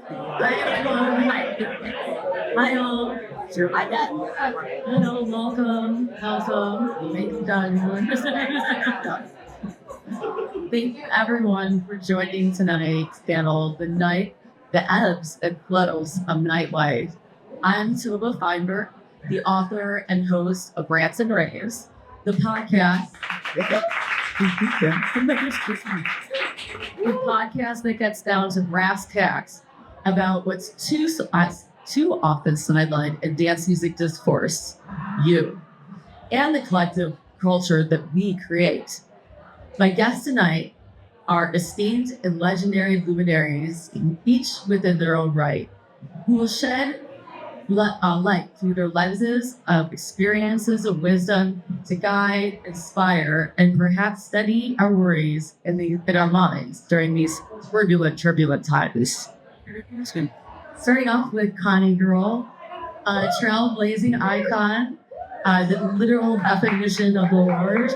Hello, welcome. Thank you, done. Thank you, everyone, for joining tonight's panel, the Ebbs and Flows of Nightlife. I'm Tovah Feinberg, the author and host of Rants and Raves, the podcast. The podcast that gets down to brass tacks about what's too often sidelined in dance music discourse, you, and the collective culture that we create. My guests tonight are esteemed and legendary luminaries, each within their own right, who will shed light through their lenses of experiences of wisdom to guide, inspire, and perhaps steady our worries in our minds during these turbulent times. Starting off with Connie Girl, a trailblazing icon, the literal definition of the word.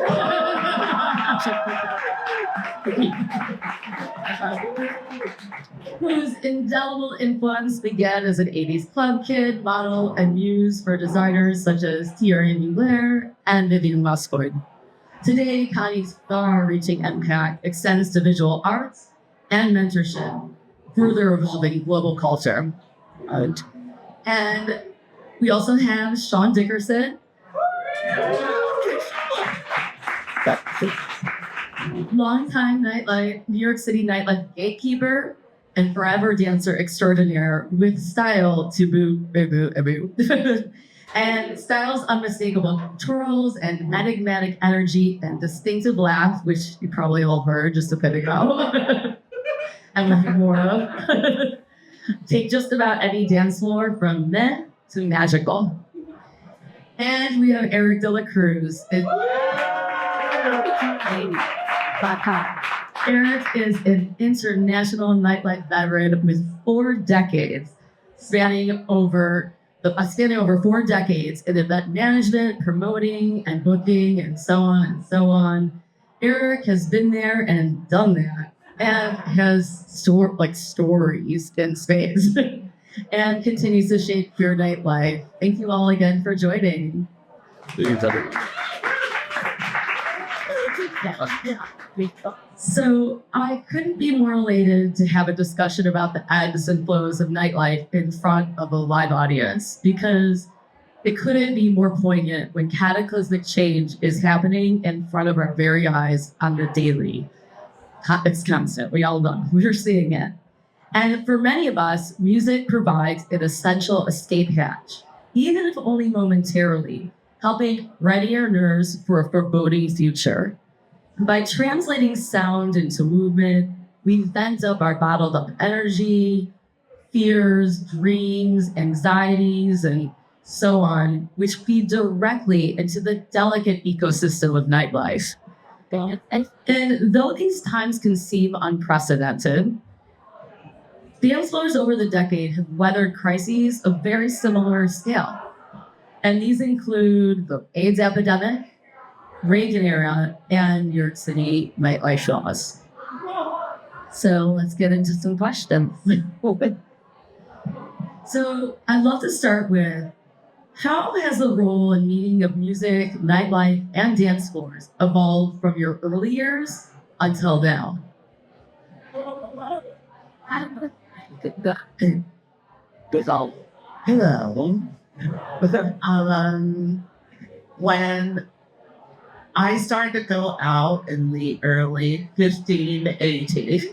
Whose indelible influence began as an 80s club kid, model, and muse for designers such as Thierry Mugler and Vivienne Westwood. Today, Connie's far-reaching impact extends to visual arts and mentorship, further evolving global culture. And we also have Shawn Dickerson, longtime New York City nightlife gatekeeper and forever dancer extraordinaire with style to boot, and style's unmistakable twirls and enigmatic energy and distinctive laugh, which you probably all heard just a bit ago, and nothing more of. Take just about any dance floor from meh to magical. And we have Eric De La Cruz. Eric is an international nightlife veteran with 4 decades, spanning over 4 decades in event management, promoting, and booking, and so on and so on. Eric has been there and done that, and has stories in space, and continues to shape pure nightlife. Thank you all again for joining. So I couldn't be more elated to have a discussion about the ebbs and flows of nightlife in front of a live audience, because it couldn't be more poignant when cataclysmic change is happening in front of our very eyes on the daily. It's constant. We all know. We're seeing it. And for many of us, music provides an essential escape hatch, even if only momentarily, helping ready our nerves for a foreboding future. By translating sound into movement, we vent up our bottled up energy, fears, dreams, anxieties, and so on, which feed directly into the delicate ecosystem of nightlife. And though these times can seem unprecedented, dance floors over the decade have weathered crises of very similar scale. And these include the AIDS epidemic, Reagan era, and New York City nightlife laws. So let's get into some questions. So I'd love to start with, how has the role and meaning of music, nightlife, and dance floors evolved from your early years until now? Hello. When I started to go out in the early 1580s,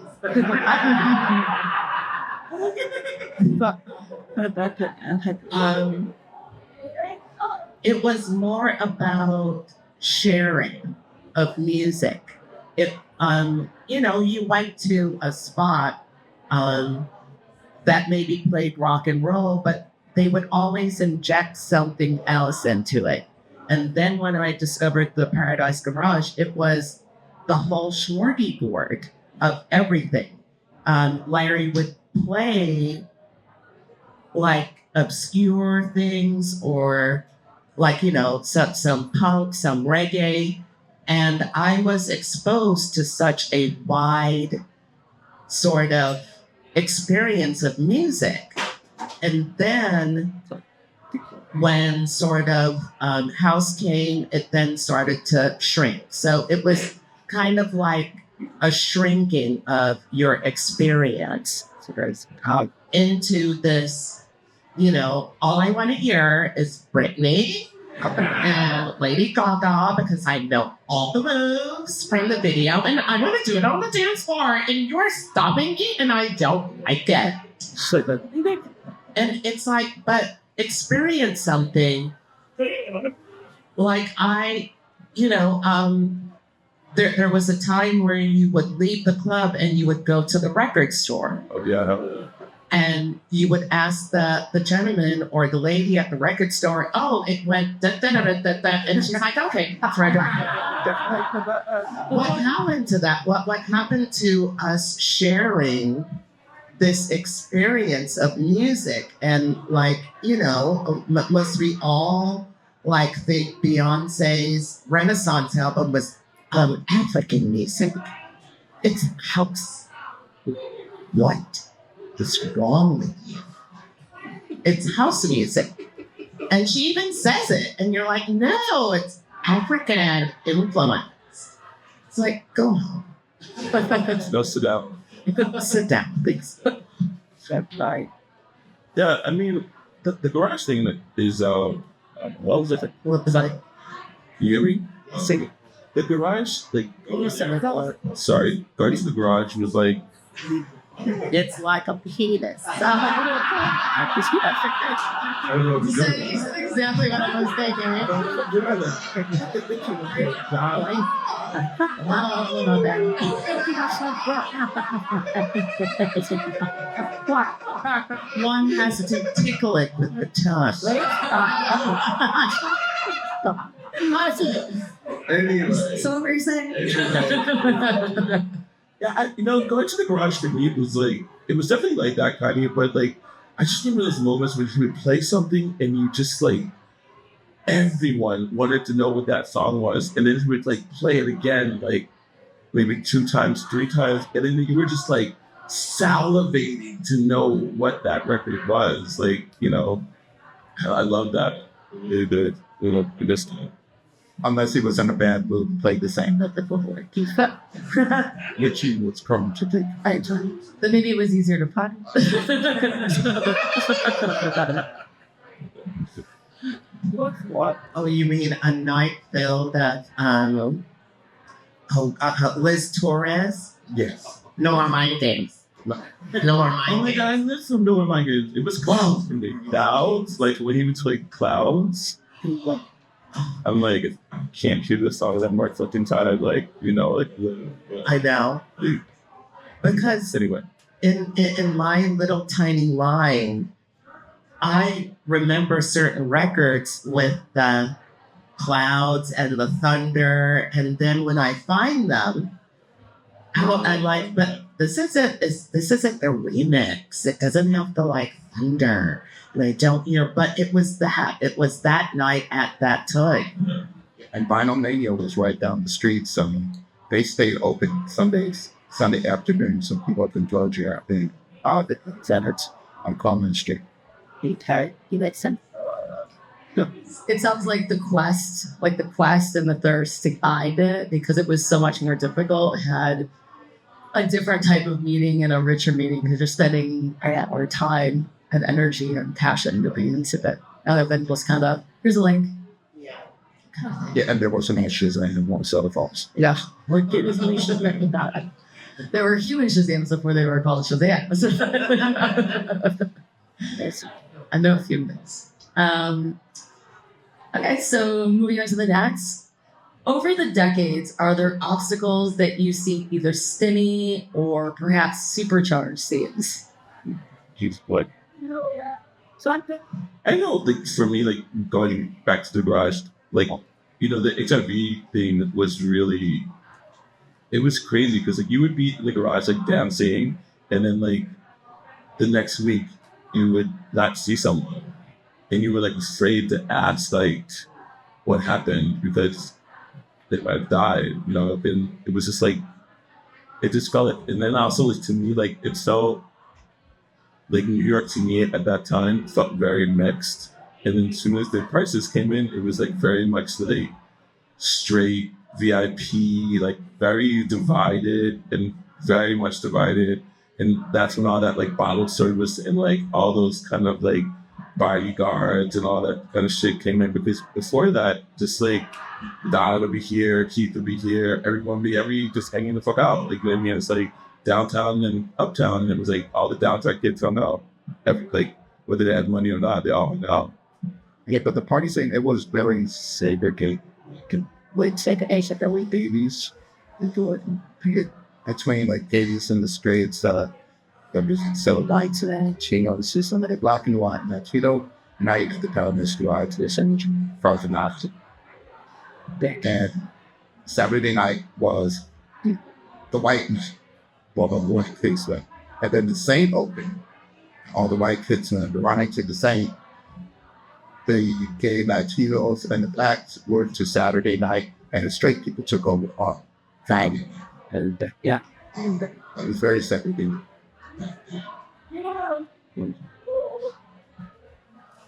it was more about sharing of music. If you went to a spot that maybe played rock and roll, but they would always inject something else into it. And then when I discovered the Paradise Garage, it was the whole smorgasbord of everything. Larry would play like obscure things, or some punk, some reggae. And I was exposed to such a wide sort of experience of music. And then when sort of house came, it then started to shrink. So it was kind of like a shrinking of your experience into this, all I want to hear is Britney and Lady Gaga, because I know all the moves from the video and I'm going to do it on the dance floor and you're stopping me and I don't like it. And it's like, but experience something like there was a time where you would leave the club and you would go to the record store. Oh, yeah. And you would ask the gentleman or the lady at the record store, oh, it went da-da-da-da-da-da. And she's like, okay, that's right. What happened to that? What happened to us sharing this experience of music? And must we all think Beyonce's Renaissance album was African music? It's house. What is wrong with you? It's house music. And she even says it. And you're like, no, it's African influence. It's like, go home. No, sit down. Sit down, please. That's right. Yeah, I mean, the garage thing is, what was it? What was that? You hear me? Sing it. The garage, going to the garage was like, it's like a penis. You said exactly what I was thinking. One has to tickle it with the tongue. anyway. So what were you saying? Yeah, going to the garage for me it was definitely like that kind of, but I just remember those moments when you would play something and you just everyone wanted to know what that song was, and then you would play it again, maybe 2 times, 3 times, and then you were just salivating to know what that record was. I love that. Really good. This time. Unless he was in a band, we'll play the same. Which he was prone to take. Then maybe it was easier to find. What? Oh, you mean a night filled at Liz Torres? Yes. No more mind games. No more mind Oh my God, there's some no mind games. It was clouds from the clouds. When he would play clouds. I'm I can't hear the song that much fucking time. I know. Because anyway, in my little tiny line, I remember certain records with the clouds and the thunder, and then when I find them, I'm like, but this isn't the remix. It doesn't have the thunder. And I don't hear, but it was that night at that time. And Vinyl Mania was right down the street. So they stayed open Sundays, Sunday afternoon. So people up in Georgia, I think, the centers on Common Street. Okay, you listen. It sounds like the quest and the thirst to find it, because it was so much more difficult, had a different type of meaning and a richer meaning, because you're spending our time and energy and passion to be into it, other than just kind of, here's a link. Yeah, and there was an issues and more cell phones. Yeah. There were human Shazams before they were called Shazams. I know a few minutes. Okay, so moving on to the next. Over the decades, are there obstacles that you see either spinny or perhaps supercharged scenes? What? I know, for me, going back to the garage, the HIV thing was really, it was crazy, because you would be in the garage dancing, and then the next week you would not see someone, and you were afraid to ask what happened, because they might have died. And it was just it just felt, and then also to me it felt like New York to me at that time felt very mixed. And then as soon as the prices came in, it was like very much like straight VIP, like very divided and very much divided. And that's when all that like bottled service and like all those kind of like bodyguards and all that kind of shit came in. Because before that, just like Donna would be here, Keith would be here, everyone would be just hanging the fuck out. Like, you know what I mean? It's like downtown and uptown, and it was like all the downtown kids hung out. Like whether they had money or not, they all hung out. Yeah, but the party scene, it was very segregated. With segregation, there were babies. Between like Davies in the streets, there was so lights and chinos, just some of the black and white. And you know, night the colors to artists and frozen out. And Saturday night was the white one face one. And then the same open, all the white kids and the running to the same. The gay Latinos and the blacks were to Saturday night, and the straight people took over on Friday. And it was very segregated.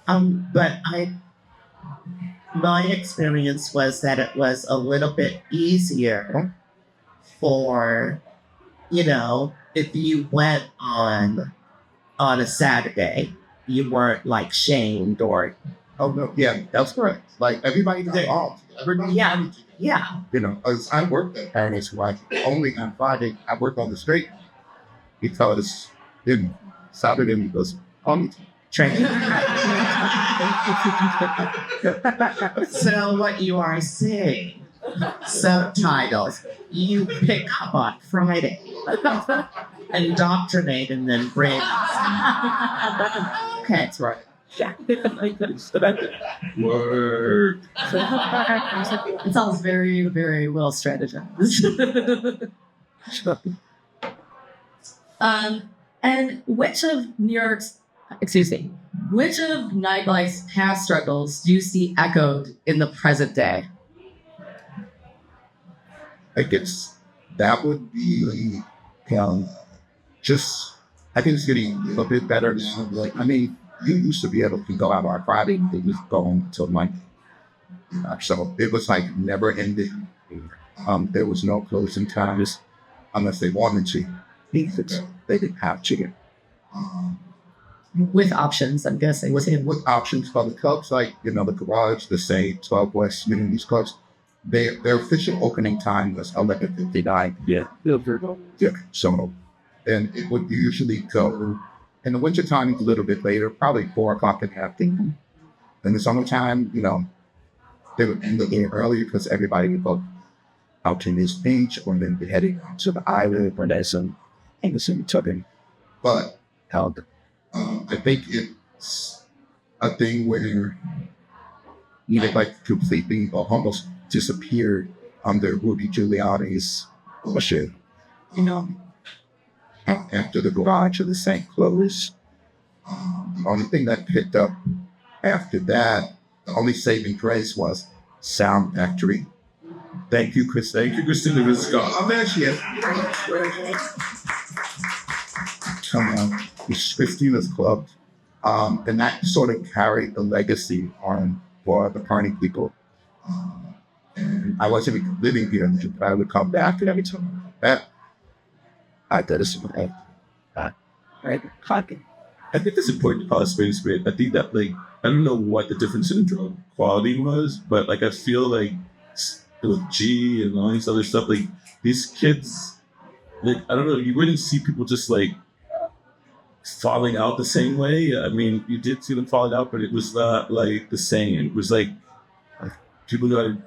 But my experience was that it was a little bit easier for, you know, if you went on a Saturday, you weren't like shamed or. Oh no, yeah, that's correct. Like everybody got off. Everybody, Yeah. you know, as I worked at Paradise Wife, only on Friday I worked on the street because then Saturday was on Training. So what you are saying, subtitles, you pick up on Friday, indoctrinate, and then bring. Okay, that's right. Word. It sounds very, very well strategized. And which of Nightlife's past struggles do you see echoed in the present day? I guess that would be just I think it's getting a little bit better now. Like I mean, you used to be able to go out on Friday, they was going until Monday. So it was like never ending. There was no closing times unless they wanted to. They didn't have chicken. With options, I'm guessing. With options for the clubs, like, you know, the Garage, the Say, 12 West, many of these clubs, their official opening time was 11:59. Yeah. So, and it would usually go in the wintertime a little bit later, probably 4 o'clock in the afternoon. In the summertime, you know, they would end a little earlier because everybody would go out to this beach or then be heading to the island or there's some tubbing. But I think it's a thing where either like completely or almost disappeared under Rudy Giuliani's bullshit. You know, after the Garage or the St. Clovis, the only thing that picked up after that, the only saving grace was Sound Factory. Thank you, Chris. Thank you, Christina Visco. Oh, there she is. Come on. It's Christina's Club. And that sort of carried the legacy on for the party people. And I wasn't even living here, but I would come back and every time that I did this. Right? I think it's important to call a spade a spade. I think that, like, I don't know what the difference in drug quality was, but, like, I feel like with G and all these other stuff, like, these kids, like, I don't know, you wouldn't see people just, like, falling out the same way. I mean, you did see them falling out, but it was not, like, the same. It was, like people who had to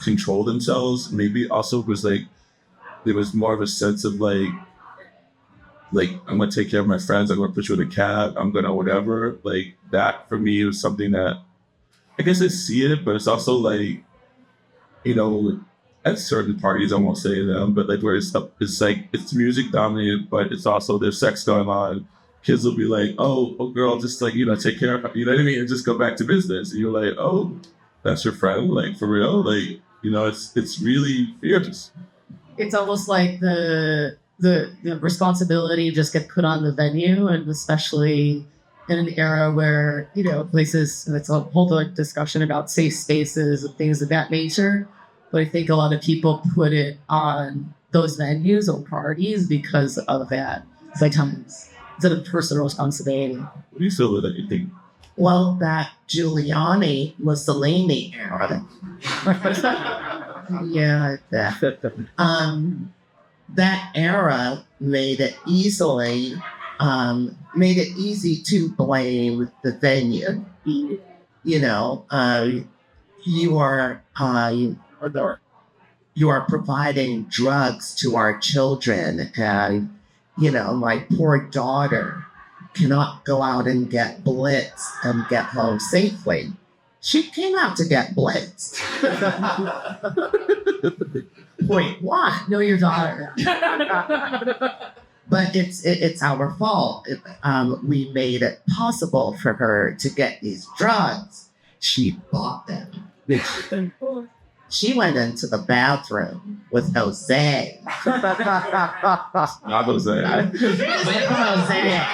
control themselves. Maybe also it was, like, there was more of a sense of, like, I'm going to take care of my friends. I'm going to put you in a cab. I'm going to whatever. Like, that for me was something that, I guess I see it, but it's also like, you know, at certain parties, I won't say them, but like where it's like, it's music dominated, but it's also there's sex going on. Kids will be like, oh girl, just like, you know, take care of her. You know what I mean? And just go back to business. And you're like, oh, that's your friend? Like, for real? Like, you know, it's really fierce. It's almost like the the responsibility just get put on the venue, and especially in an era where, places, it's a whole other discussion about safe spaces and things of that nature. But I think a lot of people put it on those venues or parties because of that. It's like it's a personal responsibility. What do you still that you think? Well, that Giuliani, Mussolini era. Yeah, that era made it easy to blame the venue. You are providing drugs to our children, and my poor daughter cannot go out and get blitzed and get home safely. She came out to get blitzed. Point one. Know your daughter. But it's our fault. We made it possible for her to get these drugs. She bought them. She went into the bathroom with Jose. Not Jose. With Jose.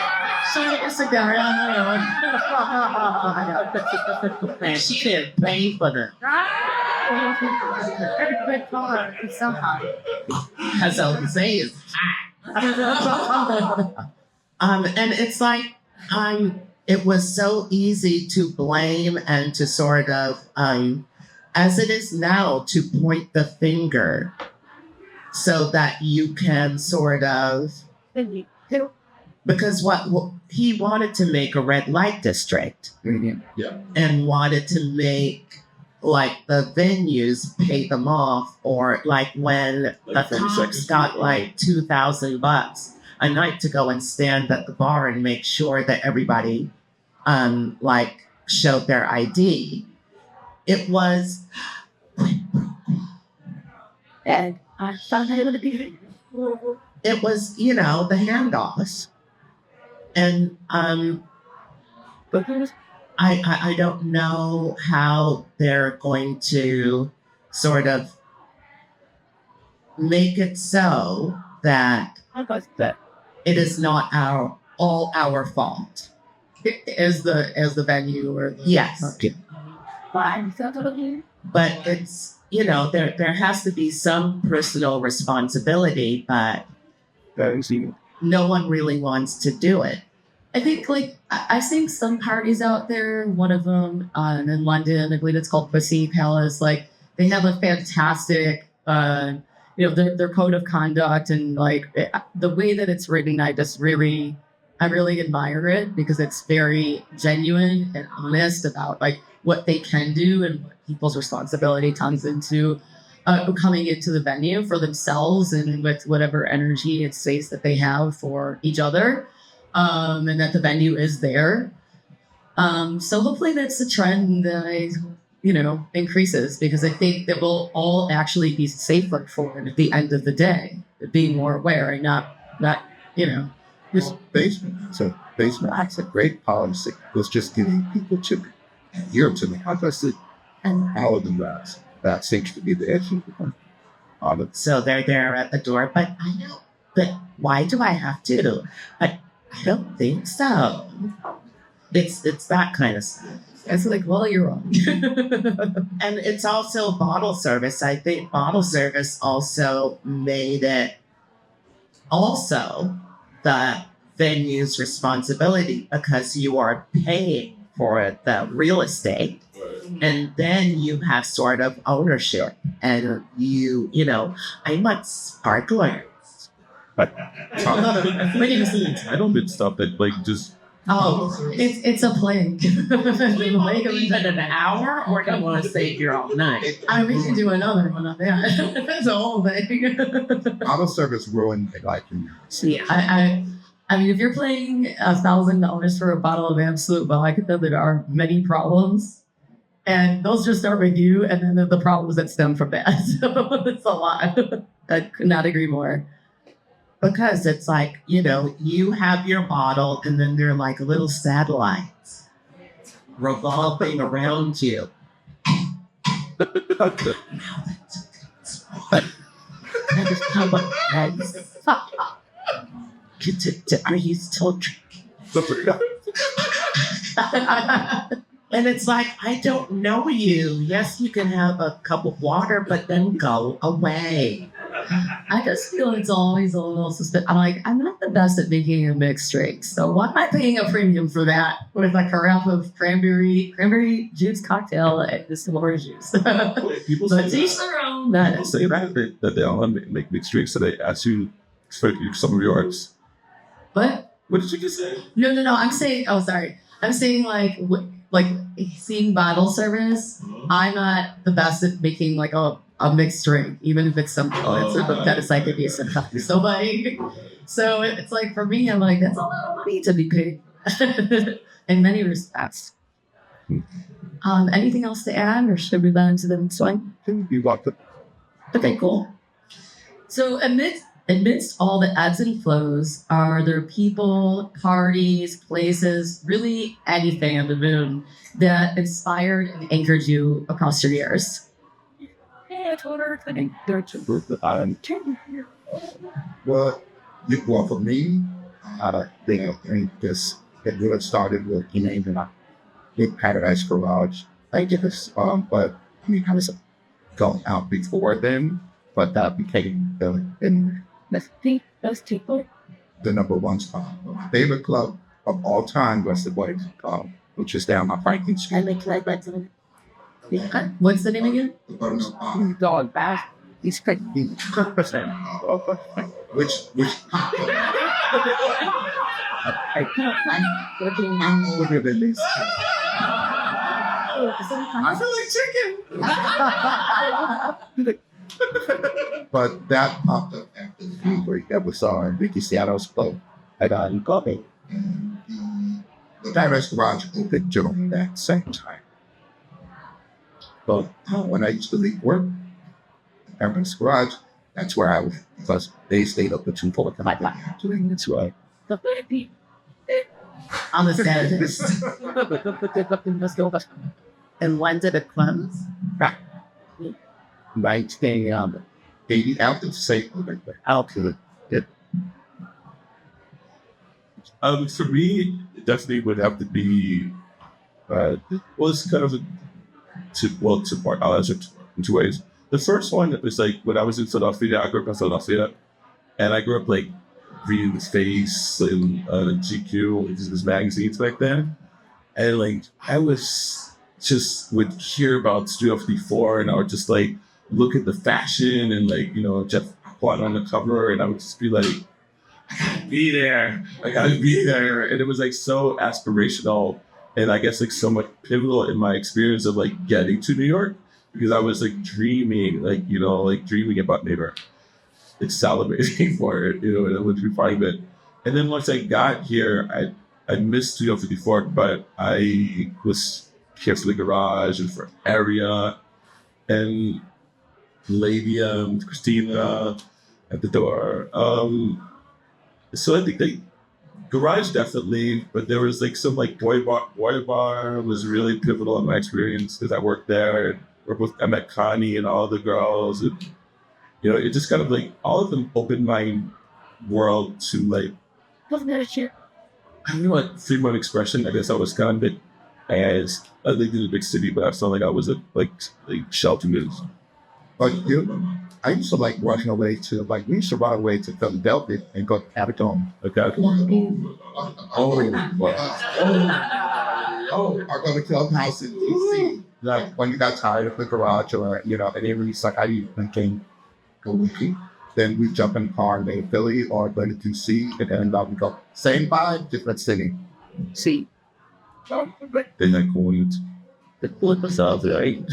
And she didn't pay for them. Because Jose is hot. And it's like, it was so easy to blame and to sort of, as it is now, to point the finger so that you can sort of, because what he wanted to make a red light district, and wanted to make like the venues pay them off, or like when the cops got like $2,000 a night to go and stand at the bar and make sure that everybody like showed their ID. It was, And I thought I would be. it was, the handoffs. And I don't know how they're going to sort of make it so that it is not all our fault. As the venue or the, Yes. But it's, there has to be some personal responsibility, but no one really wants to do it. I think I've seen some parties out there. One of them in London, I believe it's called Pussy Palace. Like they have a fantastic, their code of conduct, and the way that it's written. I really admire it because it's very genuine and honest about what they can do and what people's responsibility comes into coming into the venue for themselves and with whatever energy and space that they have for each other. And that the venue is there. So hopefully that's a trend that, increases, because I think that we'll all actually be safer for it at the end of the day, being more aware and not. This basement. So basement. That's a great policy. Was just giving people to hear to me. How does it? And all of them that seems to be the issue. So they're there at the door, but I know. But why do I have to? I don't think so. It's that kind of stuff. It's well, you're wrong. And it's also bottle service. I think bottle service also made it also the venue's responsibility, because you are paying for the real estate. And then you have sort of ownership. And I want sparklers. But I don't get stuff that just. Oh, it's a play. Even an hour, or you want to stay here all night? We can do another one on that. That's a whole thing. Auto service ruined my life. Yeah, I mean, if you're paying $1,000 for a bottle of absolute vodka, there are many problems, and those just start with you, and then the problems that stem from that. So it's a lot. I could not agree more. Because it's you have your bottle, and then they're like little satellites revolving around you. That is how much get to Breeze children. And it's like, I don't know you. Yes, you can have a cup of water, but then go away. I just feel it's always a little suspicious. I'm not the best at making a mixed drink, so why am I paying a premium for that with a carafe of cranberry juice cocktail and just some orange juice? People But say each their own. people say that they don't make mixed drinks, so they ask you for some of yours. But What did you just say? no. I'm saying. Oh, sorry. I'm saying like seeing bottle service. I'm not the best at making like a mixed drink, even if it's something that is like a decent coffee. So it's like for me, I'm like, that's a lot of money to be paid in many respects. Anything else to add, or should we move on to the next one? You got the Okay, cool. So amidst all the ebbs and flows, are there people, parties, places, really anything on the moon that inspired and anchored you across your years? well, for me, I think this it really started with Big Paradise Garage. I guess, but I mean, I was going out before then, but that became the number one spot. My favorite club of all time was the Boys Club, which is down on Franklin Street. What's the name again? Which I feel like chicken. but that popped up after the Feinberg episode. Ricky Seattle's boat. I got in coffee. The Paradise Garage opened during that same time. But when I used to leave work, Paradise Garage, that's where I went because they stayed up to 2:00 in my life. That's right. On the Saturdays. And when did it close? 1980 after the same out to it. For me, it definitely would have to be. It's kind of two part. I'll answer in two ways. The first one was like when I was in Philadelphia. I grew up in Philadelphia, and I grew up like reading The Face and GQ, which is these magazines back then, and like I was just would hear about Studio 54, and I would just like look at the fashion and like Jeff Quad on the cover, and I would just be like, I gotta be there, and it was like so aspirational, and I guess like so much pivotal in my experience of like getting to New York, because I was like dreaming, dreaming about New York, like salivating for it, and it would be part of it. And then once I got here, I missed Studio 54, but I was here for the garage and for area and Labia and Christina at the door. So I think the garage definitely, but there was like some like boy bar was really pivotal in my experience because I worked there. I met Connie and all the girls. And, it just kind of like all of them opened my world to like. I don't know what Fremont expression. I guess I was kind of as I lived in a big city, but I felt like I was like sheltered. But I used to like rushing away to we used to run away to Philadelphia and go to Abingdon. Okay. Or go to clubhouse in DC. Like when you got tired of the garage or and everybody's like, how do you thinking go with then we jump in the car and go to Philly or go to DC and then we go same vibe, different city. See. Then I called The food was all right.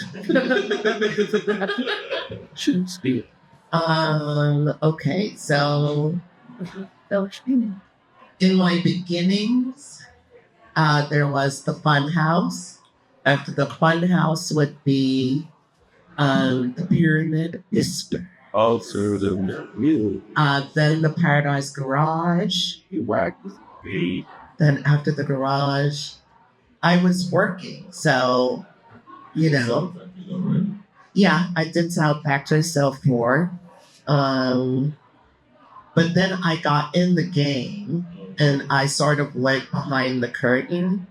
shouldn't speak. Okay, so in my beginnings, there was the fun house. After the fun house would be the pyramid district. Also, the Then the Paradise Garage. Then after the garage, I was working. So, yeah, I did South Factory Self 4. But then I got in the game and I sort of went behind the curtain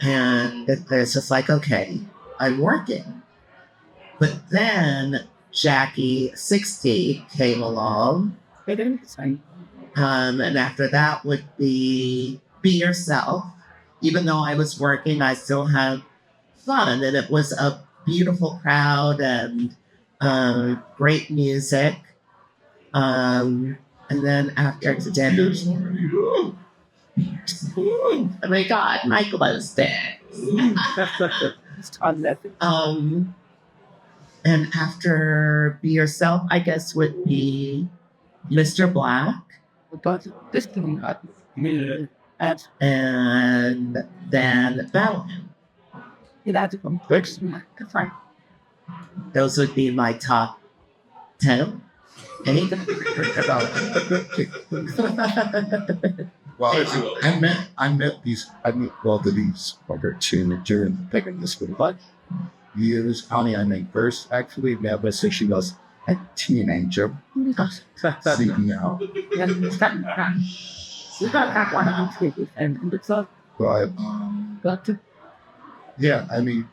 and it's just like, okay, I'm working. But then Jackie 60 came along. And after that would be Yourself. Even though I was working, I still had fun. And it was a beautiful crowd and great music. And then after Epidemic, oh my God, my glow sticks. And after Be Yourself, I guess would be Mr. Black. And then Bellman. Those would be my top 10. Well, I met both of these two during picking this school. But years, Connie, I met first actually met with since she was a teenager. Seeking out. But yeah, I mean,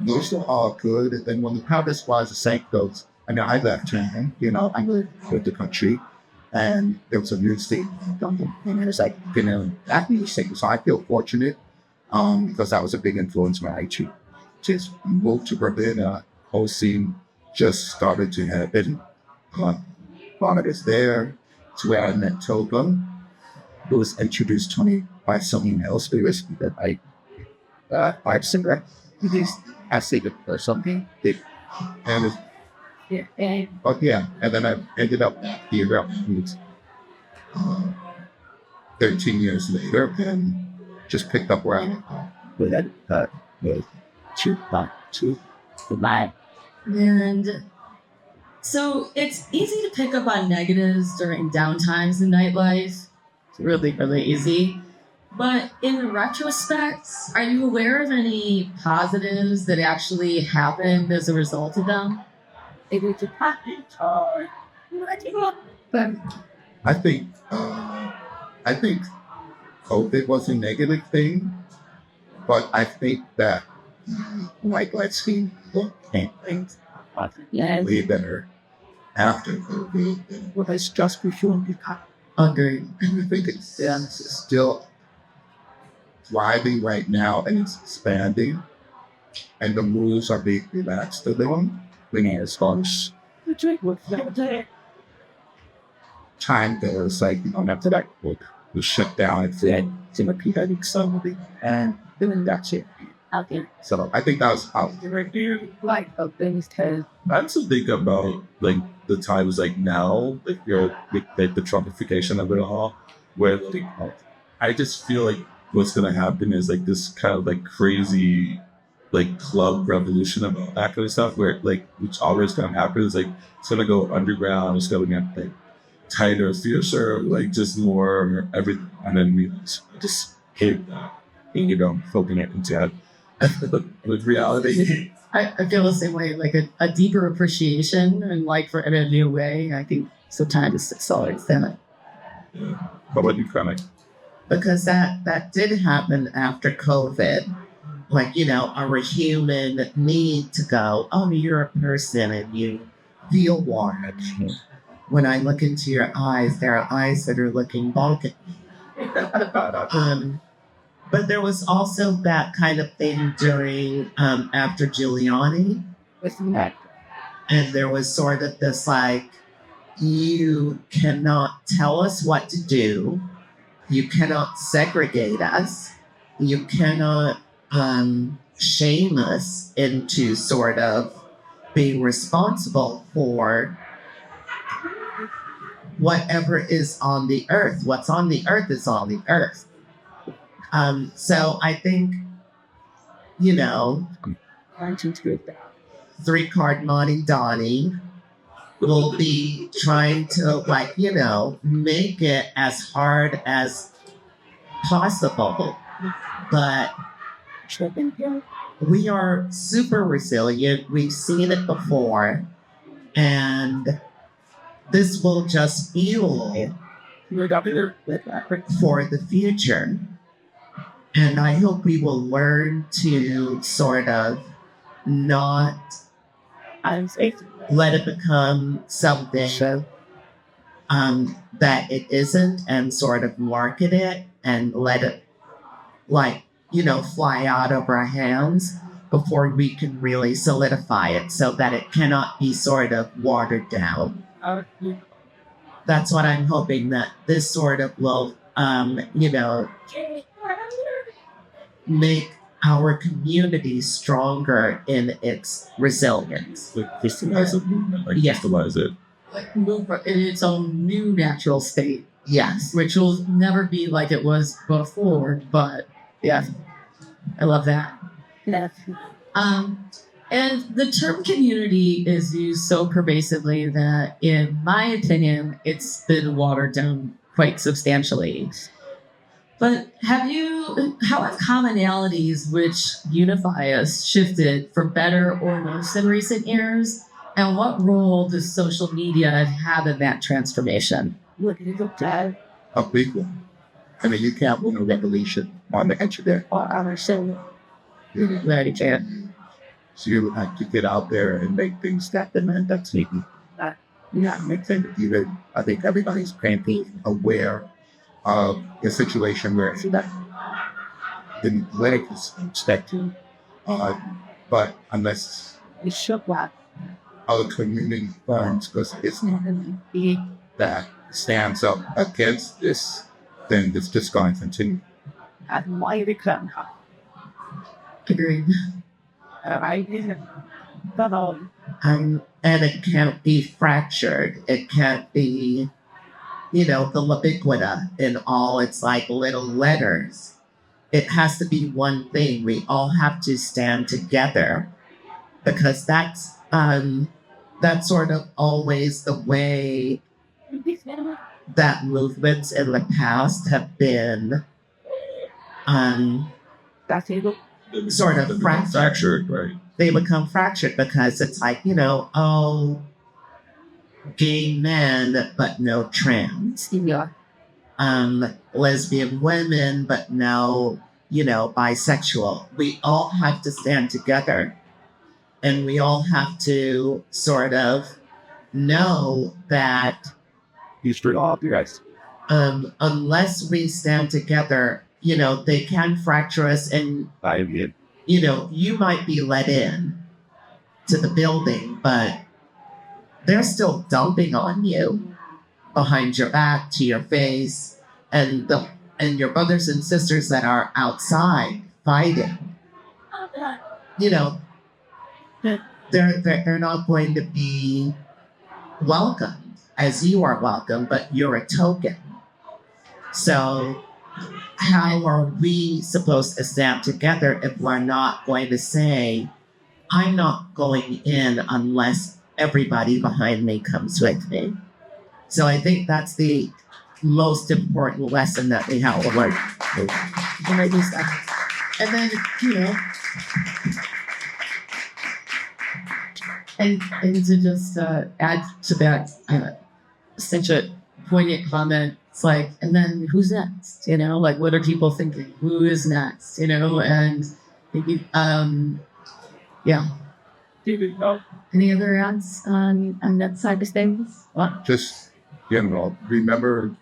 those are all good. And then when the Proudest was the same goes, I mean, I left China, I left the country, and there was a new state. And it's like, that music. So I feel fortunate because that was a big influence when I just moved to Berlin. Whole scene just started to happen. Part is there to where I met Tovah, who was introduced to me by someone else that I singer. I say it or something. And and then I ended up here about 13 years later and just picked up where I And so it's easy to pick up on negatives during downtimes in nightlife. It's really, really easy. But in retrospect, are you aware of any positives that actually happened as a result of them? I think COVID was a negative thing, but I think that let's see things way better after COVID. What is just before we got under. And I think it's still thriving right now and it's expanding, and the rules are being relaxed a little. As far as time goes, like after that book was shut down and said and then that's it. Okay. So I think that was how I also think about like the times like now, like the Trumpification of it all, where like, I just feel like what's gonna happen is like this kind of like crazy like club revolution about that kind of stuff, where like which always gonna happen is like it's gonna go underground, it's gonna get like tighter, fiercer, like just more everything, and then we just hit that, focusing it into that. With reality. I feel the same way, like a deeper appreciation and like for in a new way. I think sometimes it's always that. Yeah. But what do you kind of? Because that did happen after COVID. Like, our human need to go, oh, you're a person and you feel warm. When I look into your eyes, there are eyes that are looking bulky. But there was also that kind of thing during, after Giuliani. And there was sort of this like, you cannot tell us what to do. You cannot segregate us. You cannot shame us into sort of being responsible for whatever is on the earth. What's on the earth is on the earth. So I think, 3-card Monty Donnie will be trying to make it as hard as possible. But we are super resilient. We've seen it before. And this will just fuel for the future. And I hope we will learn to sort of not let it become something that it isn't, and sort of market it and let it, like, fly out of our hands before we can really solidify it so that it cannot be sort of watered down. That's what I'm hoping, that this sort of will, make our community stronger in its resilience. Like crystallize it, like Yeah. crystallize it. Like move in its own new natural state, Yes. which will never be like it was before. But yeah, I love that. And the term community is used so pervasively that, in my opinion, it's been watered down quite substantially. But how have commonalities which unify us shifted for better or worse in recent years? And what role does social media have in that transformation? A big one. I mean, you can't win a revolution on the edge of there. Very true. So you have to get out there and make things happen, and that's needed. Make things even. I think everybody's being aware of a situation where the leg is expected, but unless other community funds, because it's not that stands up against this, then it's just going to continue. Agreed. And it can't be fractured. It can't be, the ubiquita in all its like little letters. It has to be one thing. We all have to stand together, because that's sort of always the way that movements in the past have been sort of fractured, right? They become fractured because it's like, gay men, but no trans. Lesbian women, but no, bisexual. We all have to stand together, and we all have to sort of know that unless we stand together, they can fracture us, and you might be let in to the building, but they're still dumping on you behind your back, to your face, and your brothers and sisters that are outside fighting. They're not going to be welcomed as you are welcome, but you're a token. So how are we supposed to stand together if we're not going to say, I'm not going in unless everybody behind me comes with me? So I think that's the most important lesson that we have to learn. And then, and to just add to that, such a poignant comment. It's like, and then who's next? Like, what are people thinking? Who is next? And maybe, yeah. Any other ads on that side of things? What? Just, remember,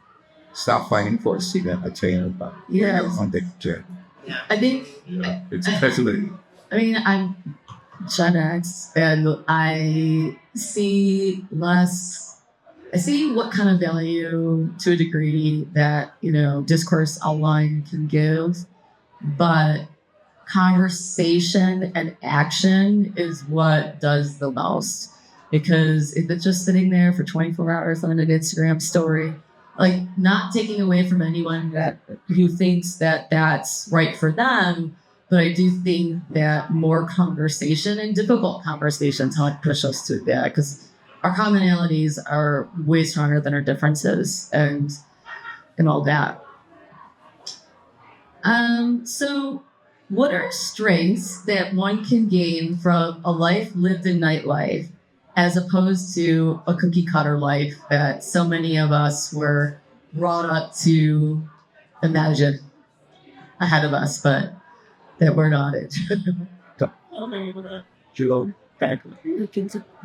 stop fighting for a seat at a table. Yes. On the chair. I think, It's especially. I'm Gen X, and I see what kind of value, to a degree, that, discourse online can give, but conversation and action is what does the most. Because if it's just sitting there for 24 hours on an Instagram story, like, not taking away from anyone who thinks that that's right for them, but I do think that more conversation, and difficult conversations, help push us to that, because our commonalities are way stronger than our differences, and all that. So what are strengths that one can gain from a life lived in nightlife, as opposed to a cookie cutter life that so many of us were brought up to imagine ahead of us, but that we're not it. I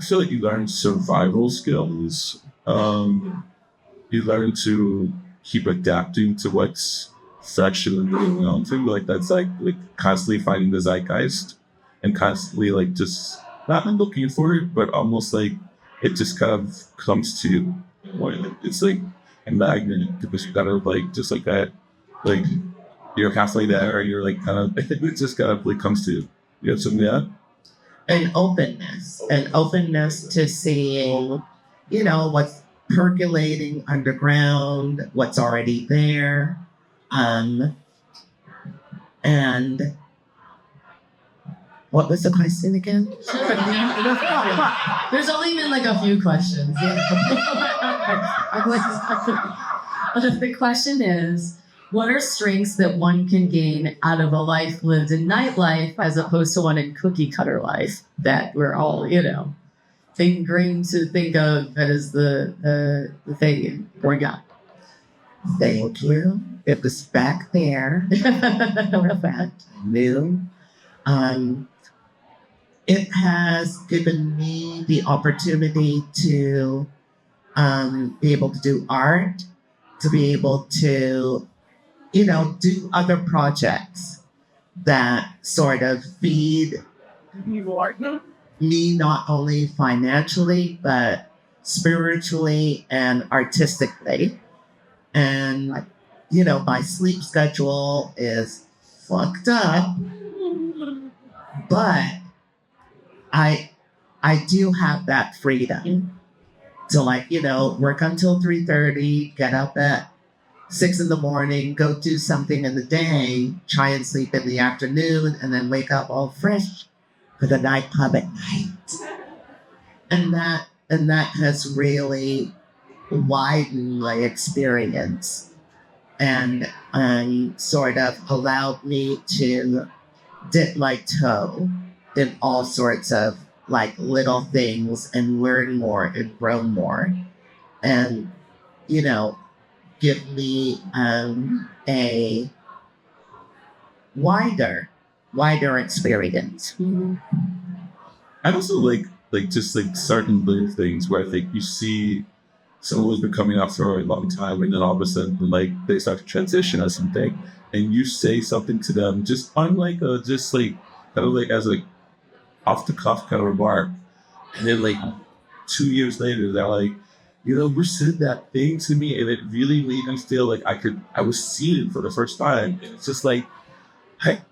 feel like you learn survival skills. You learn to keep adapting to what's sexually going on to. Like that's like constantly finding the zeitgeist and constantly like just not looking for it, but almost like it just kind of comes to you. It's like a magnet because you gotta like just like that, like you're constantly there. You're like kind of it just kind of like comes to you. You have something like that? An openness to seeing, what's percolating underground, what's already there. And what was the question again? There's only been like a few questions. The question is, what are strengths that one can gain out of a life lived in nightlife as opposed to one in cookie cutter life that we're all, ingrained to think of as the thing we got? Thank you. It was back there. New. It has given me the opportunity to be able to do art, to be able to, do other projects that sort of feed me not only financially, but spiritually and artistically. And, my sleep schedule is fucked up, but I do have that freedom to work until 3:30, get up at 6 a.m, go do something in the day, try and sleep in the afternoon, and then wake up all fresh for the nightclub at night. And that has really widened my experience and sort of allowed me to dip my toe in all sorts of little things and learn more and grow more and give me a wider experience. I also like just like certain little things where I think you see someone who's been coming up for a long time and then all of a sudden like they start to transition or something and you say something to them just on like a just like kind of like as a off the cuff kind of remark, and then like 2 years later they're like, you said that thing to me and it really made me feel like I was seeing it for the first time. It's just like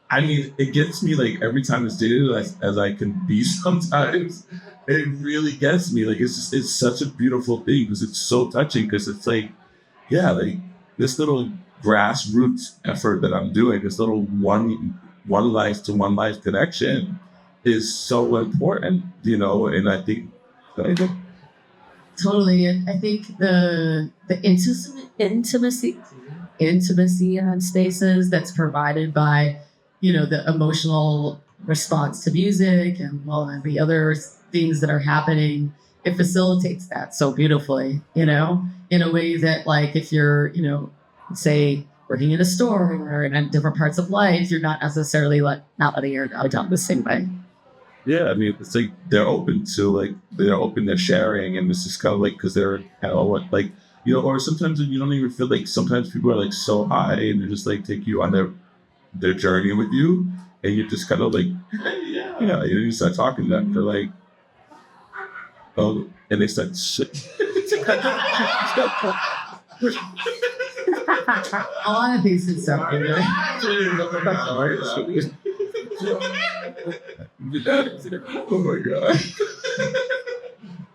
I mean, it gets me like every time it's dated as I can be sometimes. It really gets me. Like it's such a beautiful thing because it's so touching because it's like, yeah, like this little grassroots effort that I'm doing, this little one life to one life connection is so important, and I think totally. And I think the intimacy on spaces that's provided by, the emotional response to music and the other things that are happening, it facilitates that so beautifully, in a way that like if you're, say working in a store or in different parts of life, you're not necessarily not letting your guard down the same way. Yeah, I mean, it's like they're open to sharing, and it's just kind of like because they're kind of like or sometimes you don't even feel like sometimes people are like so high and they just like take you on their journey with you, and you're just kind of like you start talking to them, they're like, oh, and they start shit. A lot of pieces stuff. Oh my god!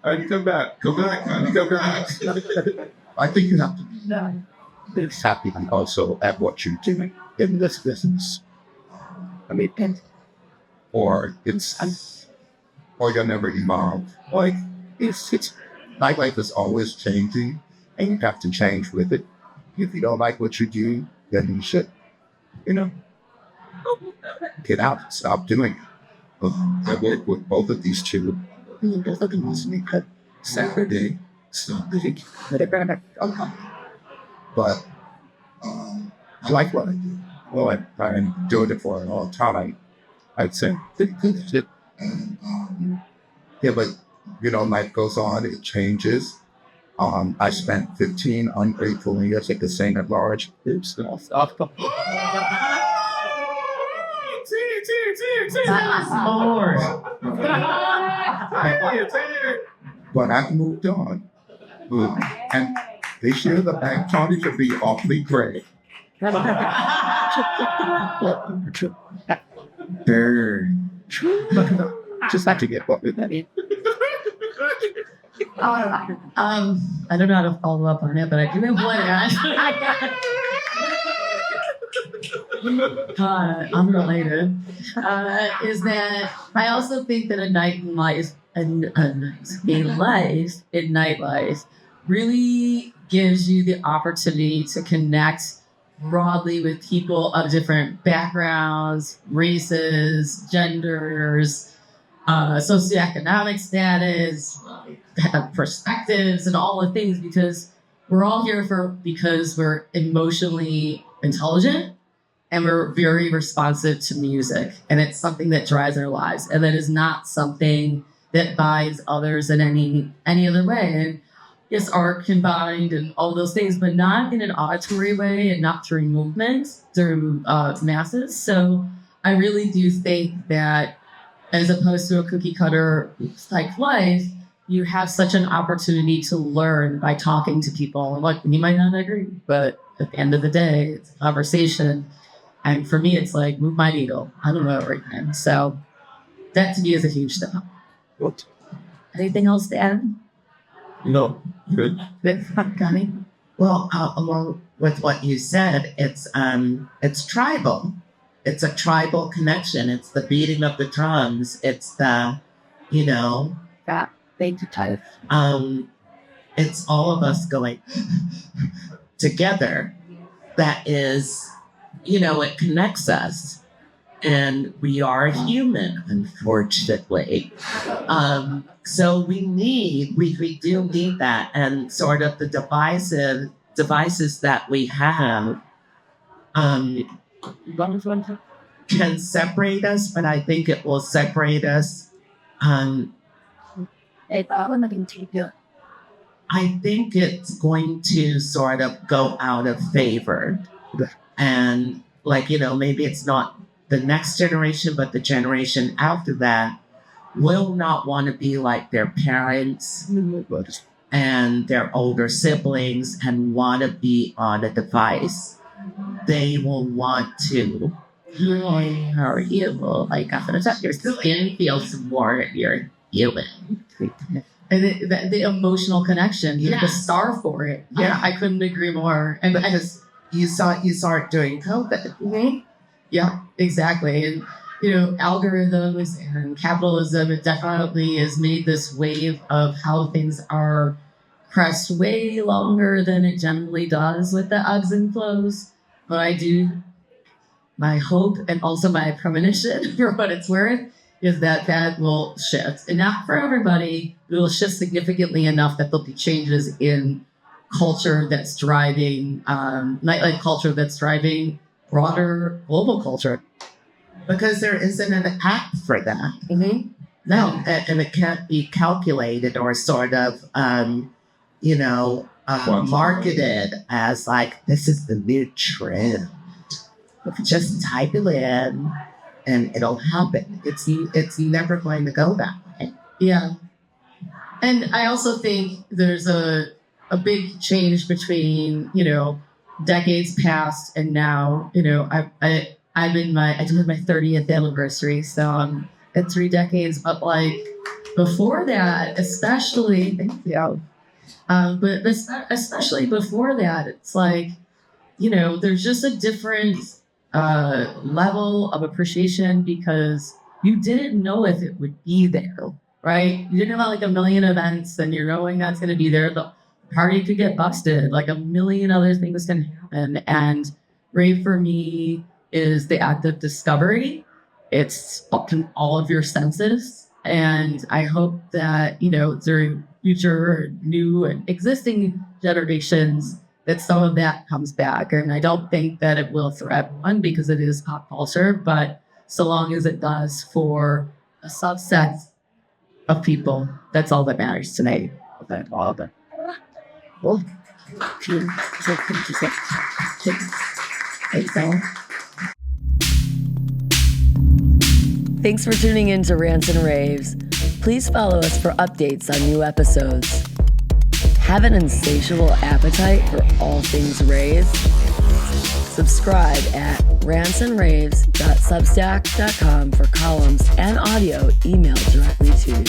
I need to come back. Come back. I think you have to be happy also at what you're doing in this business. I mean, or you'll never evolve. Like it's nightlife is always changing, and you have to change with it. If you don't like what you do, then you should, get out, stop doing it. I work with both of these two Saturday, Sunday, but like what? Well, I've been doing it for a long time. I'd say, yeah, but life goes on, it changes. I spent 15 ungrateful years at the same at large. It's off. But I've moved on. And this year the bank party should be awfully great. Just have to get what with that. I don't know how to follow up on it, but I do have one. Unrelated. Is that I also think that a life in nightlife really gives you the opportunity to connect broadly with people of different backgrounds, races, genders, socioeconomic status, perspectives, and all the things, because we're all here because we're emotionally intelligent and we're very responsive to music, and it's something that drives our lives, and that is not something that binds others in any other way. And yes, art combined and all those things, but not in an auditory way and not through movement, through masses. So I really do think that as opposed to a cookie cutter like life, you have such an opportunity to learn by talking to people. And look, you might not agree, but at the end of the day, it's a conversation. And for me, it's like, move my needle. I don't know it right now. So that to me is a huge step. What? Anything else to add? No, good. Connie? Well, along with what you said, it's tribal. It's a tribal connection. It's the beating of the drums. It's the, it's all of us going together. That is, it connects us. And we are human, unfortunately. So we do need that. And sort of the devices that we have can separate us, but I think it will separate us. I think it's going to sort of go out of favor. And maybe it's not the next generation, but the generation after that will not want to be like their parents and their older siblings and want to be on a device. They will want to, or you will, your skin feels more, you're human. And the emotional connection, you have the star for it. Yeah, I couldn't agree more. And because you saw it during COVID. Mm-hmm. Yeah, exactly. And, algorithms and capitalism, it definitely has made this wave of how things are pressed way longer than it generally does with the ebbs and flows. But my hope and also my premonition, for what it's worth, is that will shift. And not for everybody, but it will shift significantly enough that there'll be changes in culture that's driving, nightlife culture that's driving broader global culture. Because there isn't an app for that. Mm-hmm. No, and it can't be calculated or sort of, marketed as like, this is the new trend. Just type it in and it'll happen. It's never going to go that way. Yeah. And I also think there's a big change between, decades past and now. I do have my 30th anniversary, so I'm at 3 decades, but before that, especially, but especially before that, it's there's just a different level of appreciation because you didn't know if it would be there, right? You didn't have a million events and you're knowing that's going to be there. The party could get busted, a million other things can happen. And rave for me is the act of discovery. It's all of your senses And I hope that, during future new and existing generations, that some of that comes back. And I don't think that it will for everyone because it is pop culture, but so long as it does for a subset of people, that's all that matters to me. Okay, all of it. Thanks for tuning in to Rants and Raves. Please follow us for updates on new episodes. Have an insatiable appetite for all things raves? Subscribe at rantsandраves.substack.com for columns and audio emailed directly to you.